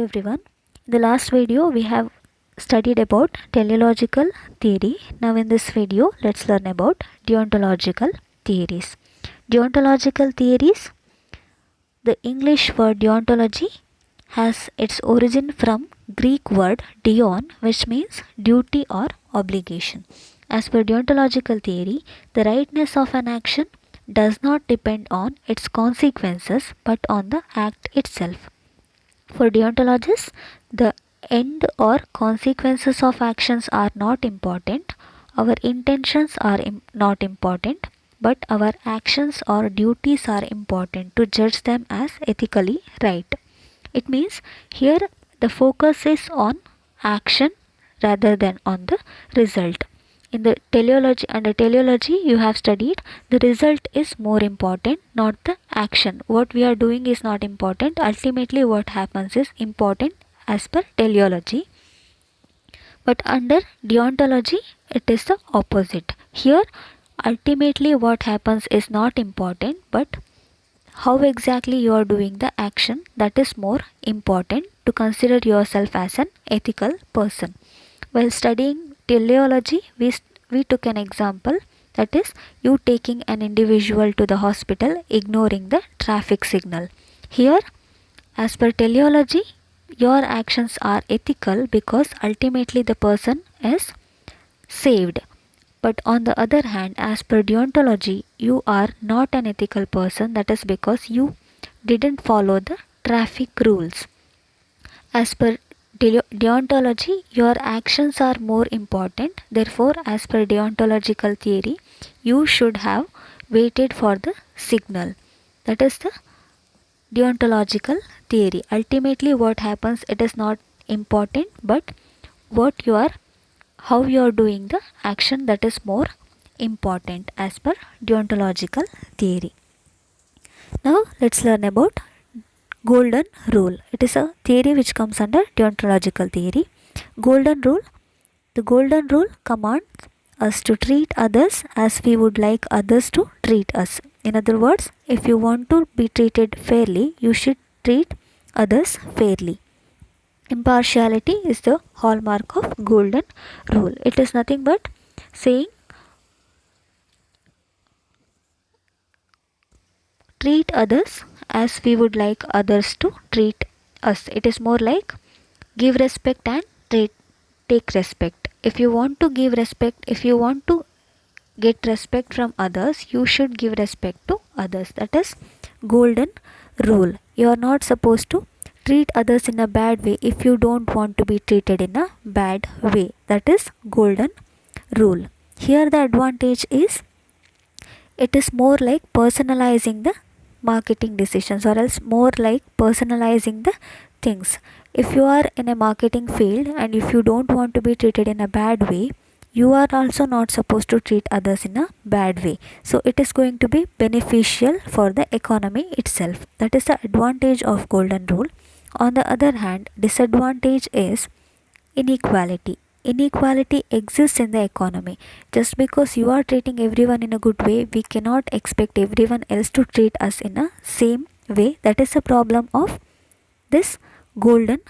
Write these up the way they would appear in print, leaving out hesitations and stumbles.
everyone. In the last video we have studied about teleological theory. Now in this video let's learn about deontological theories. Deontological theories, the English word deontology has its origin from Greek word deon, which means duty or obligation. As per deontological theory, the rightness of an action does not depend on its consequences but on the act itself. For deontologists, the end or consequences of actions are not important, our intentions are not important, but our actions or duties are important to judge them as ethically right. It means here the focus is on action rather than on the result. In the teleology, under teleology you have studied the result is more important, not the action. What we are doing is not important. Ultimately what happens is important as per teleology. But under deontology it is the opposite. Here ultimately what happens is not important, but how exactly you are doing the action, that is more important to consider yourself as an ethical person. While studying teleology, we took an example, that is you taking an individual to the hospital ignoring the traffic signal. Here, as per teleology, your actions are ethical because ultimately the person is saved. But on the other hand, as per deontology, you are not an ethical person, that is because you didn't follow the traffic rules. As per deontology, your actions are more important. Therefore, as per deontological theory, you should have waited for the signal. That is the deontological theory. Ultimately, what happens, it is not important, but what you are, how you are doing the action, that is more important as per deontological theory. Now, let's learn about golden rule. It is a theory which comes under deontological theory. Golden rule. The golden rule commands us to treat others as we would like others to treat us. In other words, if you want to be treated fairly, you should treat others fairly. Impartiality is the hallmark of golden rule. It is nothing but saying treat others as we would like others to treat us. It is more like give respect and take respect. If you want to give respect, if you want to get respect from others, you should give respect to others. That is golden rule. You are not supposed to treat others in a bad way if you don't want to be treated in a bad way. That is golden rule. Here the advantage is it is more like personalizing the marketing decisions, or else more like personalizing the things. If you are in a marketing field and if you don't want to be treated in a bad way, you are also not supposed to treat others in a bad way. So it is going to be beneficial for the economy itself. That is the advantage of golden rule. On the other hand, disadvantage is inequality. Inequality exists in the economy. Just because you are treating everyone in a good way, we cannot expect everyone else to treat us in a same way. That is the problem of this golden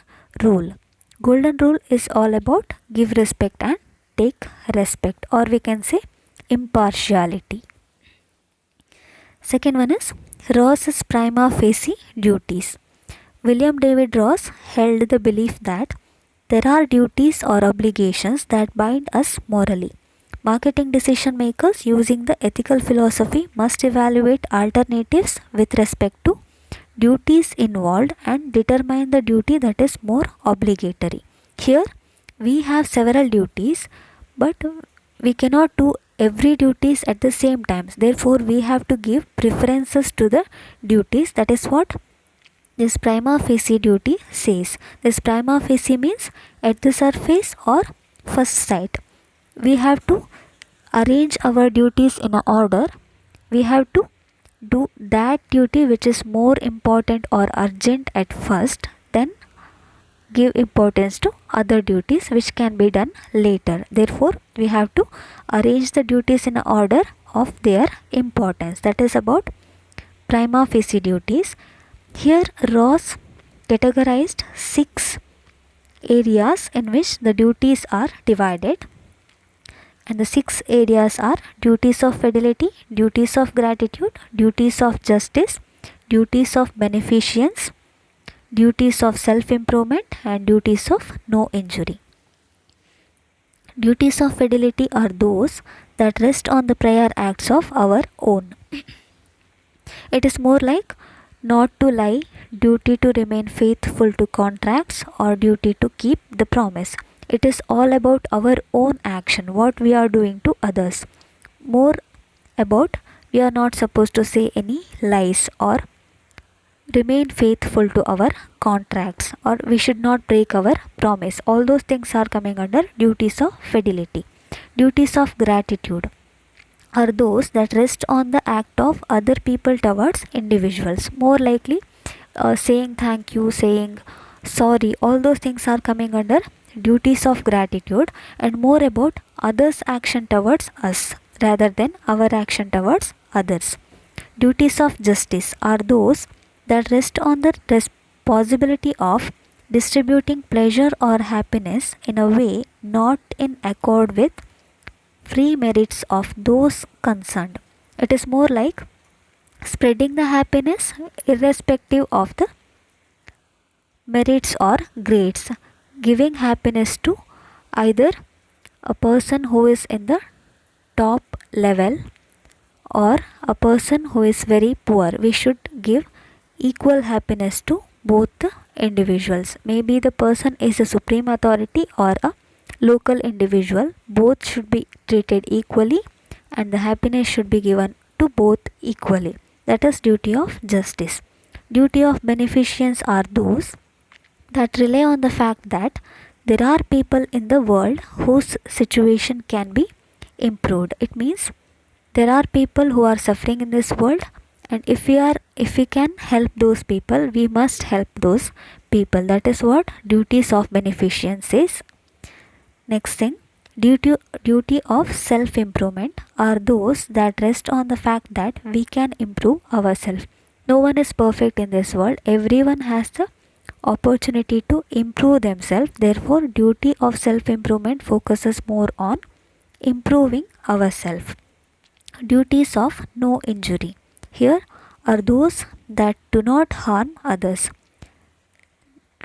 rule. Golden rule is all about give respect and take respect, or we can say impartiality. Second one is Ross's prima facie duties. William David Ross held the belief that there are duties or obligations that bind us morally. Marketing decision makers using the ethical philosophy must evaluate alternatives with respect to duties involved and determine the duty that is more obligatory. Here we have several duties, but we cannot do every duties at the same time. Therefore, we have to give preferences to the duties. That is what this prima facie duty says. This prima facie means at the surface or first sight. We have to arrange our duties in an order. We have to do that duty which is more important or urgent at first, then give importance to other duties which can be done later. Therefore, we have to arrange the duties in an order of their importance. That is about prima facie duties. Here Ross categorized 6 areas in which the duties are divided. And the 6 areas are duties of fidelity, duties of gratitude, duties of justice, duties of beneficence, duties of self-improvement, and duties of no injury. Duties of fidelity are those that rest on the prior acts of our own. It is more like not to lie, duty to remain faithful to contracts, or duty to keep the promise. It is all about our own action, what we are doing to others. More about we are not supposed to say any lies or remain faithful to our contracts, or we should not break our promise. All those things are coming under duties of fidelity. Duties of gratitude are those that rest on the act of other people towards individuals. More likely saying thank you, saying sorry, all those things are coming under duties of gratitude, and more about others' action towards us rather than our action towards others. Duties of justice are those that rest on the responsibility of distributing pleasure or happiness in a way not in accord with free merits of those concerned. It is more like spreading the happiness irrespective of the merits or grades, giving happiness to either a person who is in the top level or a person who is very poor. We should give equal happiness to both the individuals. Maybe the person is a supreme authority or a local individual. Both should be treated equally, and the happiness should be given to both equally. That is duty of justice. Duty of beneficence are those that rely on the fact that there are people in the world whose situation can be improved. It means there are people who are suffering in this world, and if we can help those people, we must help those people. That is what duties of beneficence is. Next thing, duty of self improvement are those that rest on the fact that we can improve ourselves. No one is perfect in this world. Everyone has the opportunity to improve themselves. Therefore, duty of self improvement focuses more on improving ourselves. Duties of no injury here are those that do not harm others.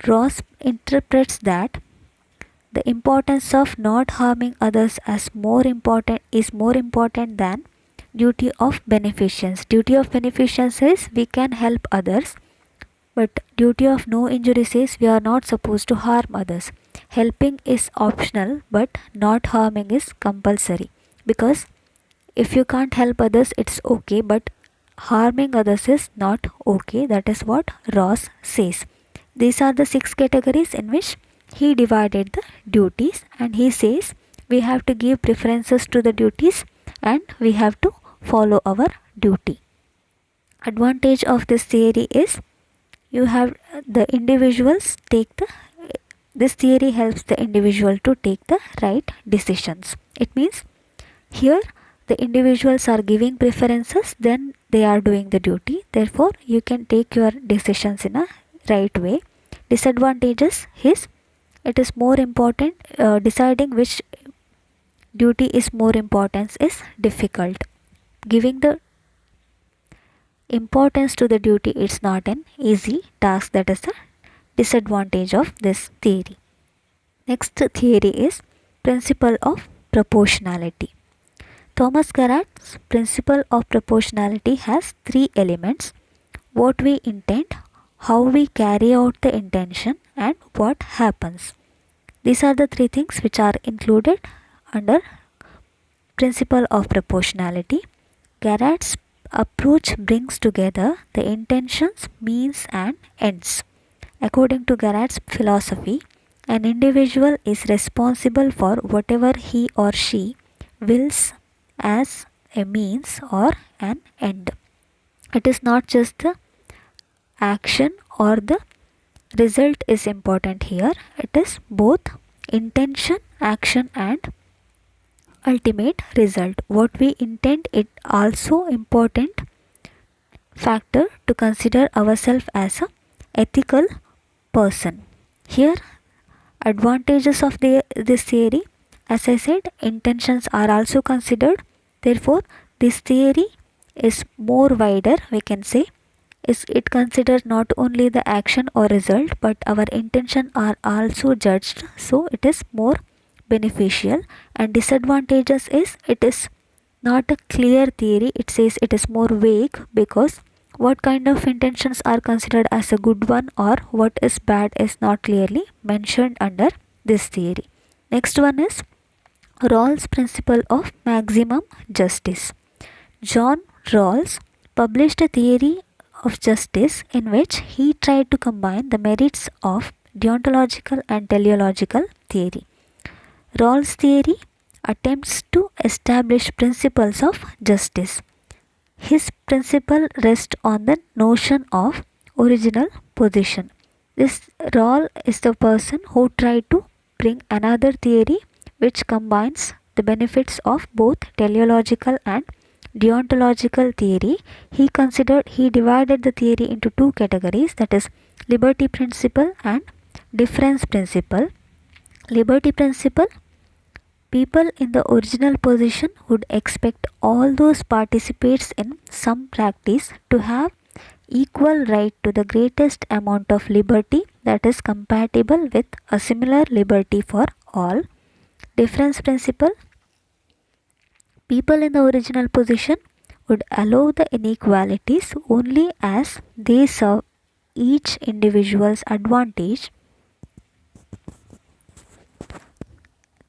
Ross interprets that the importance of not harming others as more important than duty of beneficence. Duty of beneficence says we can help others, but duty of no injury says we are not supposed to harm others. Helping is optional, but not harming is compulsory. Because if you can't help others, it's okay, but harming others is not okay. That is what Ross says. These are the 6 categories in which he divided the duties, and he says we have to give preferences to the duties and we have to follow our duty. Advantage of this theory is you have the individuals take the this theory helps the individual to take the right decisions. It means here the individuals are giving preferences, then they are doing the duty. Therefore, you can take your decisions in a right way. Disadvantages is it is more important, deciding which duty is more important is difficult. Giving the importance to the duty is not an easy task. That is the disadvantage of this theory. Next theory is principle of proportionality. Thomas Garrett's principle of proportionality has 3 elements: what we intend, how we carry out the intention, and what happens. These are the 3 things which are included under principle of proportionality. Garrett's approach brings together the intentions, means, and ends. According to Garrett's philosophy, an individual is responsible for whatever he or she wills as a means or an end. It is not just the action or the result is important here. It is both intention, action, and ultimate result. What we intend is also important factor to consider ourselves as a ethical person. Here, advantages of this theory, as I said, intentions are also considered. Therefore, this theory is more wider, we can say. Is it considers not only the action or result, but our intention are also judged, so it is more beneficial. And disadvantages is it is not a clear theory, it says it is more vague, because what kind of intentions are considered as a good one or what is bad is not clearly mentioned under this theory. Next one is Rawls' principle of maximum justice. John Rawls published a theory of justice in which he tried to combine the merits of deontological and teleological theory. Rawls' theory attempts to establish principles of justice. His principle rests on the notion of original position. This Rawls is the person who tried to bring another theory which combines the benefits of both teleological and deontological theory. He divided the theory into two categories, that is liberty principle and difference principle. Liberty principle: people in the original position would expect all those participants in some practice to have equal right to the greatest amount of liberty that is compatible with a similar liberty for all. Difference principle: people in the original position would allow the inequalities only as they serve each individual's advantage,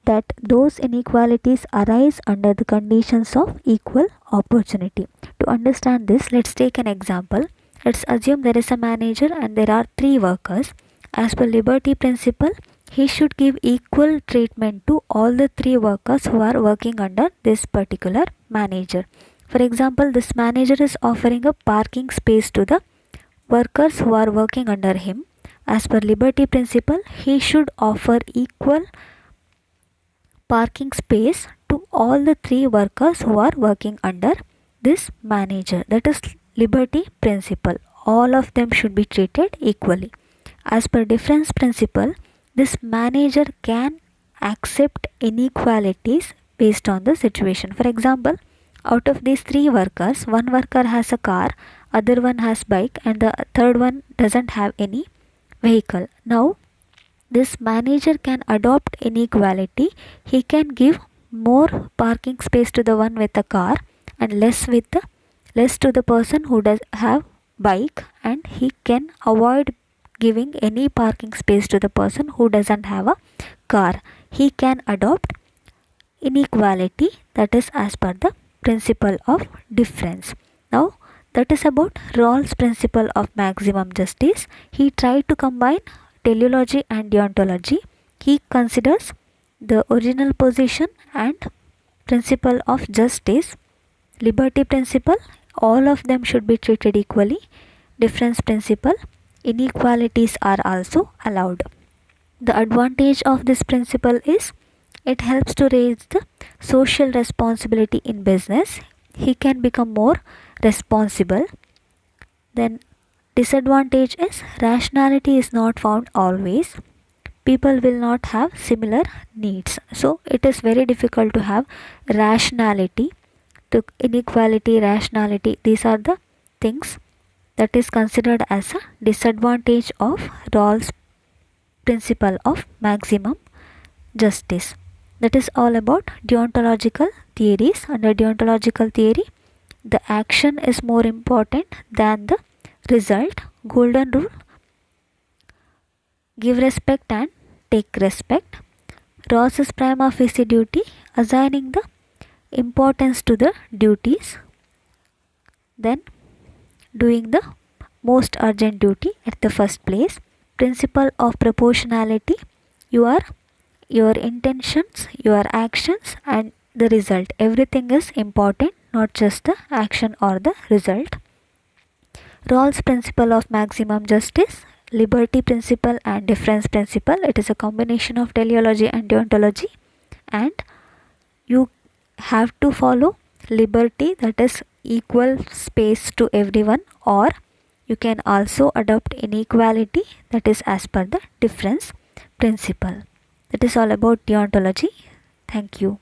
that those inequalities arise under the conditions of equal opportunity. To understand this, let's take an example. Let's assume there is a manager and there are 3 workers. As per liberty principle, he should give equal treatment to all the 3 workers who are working under this particular manager. For example, this manager is offering a parking space to the workers who are working under him. As per liberty principle, he should offer equal parking space to all the 3 workers who are working under this manager. That is liberty principle. All of them should be treated equally. As per difference principle, this manager can accept inequalities based on the situation. For example, out of these 3 workers, one worker has a car, other one has bike, and the third one doesn't have any vehicle. Now, this manager can adopt inequality. He can give more parking space to the one with a car and less to the person who does have bike, and he can avoid giving any parking space to the person who doesn't have a car. He can adopt inequality, that is as per the principle of difference. Now, that is about Rawls' principle of maximum justice. He tried to combine teleology and deontology. He considers the original position and principle of justice. Liberty principle, all of them should be treated equally. Difference principle, inequalities are also allowed. The advantage of this principle is it helps to raise the social responsibility in business. He can become more responsible. Then disadvantage is rationality is not found always. People will not have similar needs. So it is very difficult to have rationality. The inequality, rationality, these are the things that is considered as a disadvantage of Rawls' principle of maximum justice. That is all about deontological theories. Under deontological theory, the action is more important than the result. Golden rule: give respect and take respect. Rawls' prima facie duty, assigning the importance to the duties, then doing the most urgent duty at the first place. Principle of proportionality, your intentions, your actions, and the result, everything is important, not just the action or the result. Rawls' principle of maximum justice, liberty principle and difference principle. It is a combination of teleology and deontology, and you have to follow liberty, that is equal space to everyone, or You can also adopt inequality, that is as per the difference principle. That is all about deontology. Thank you.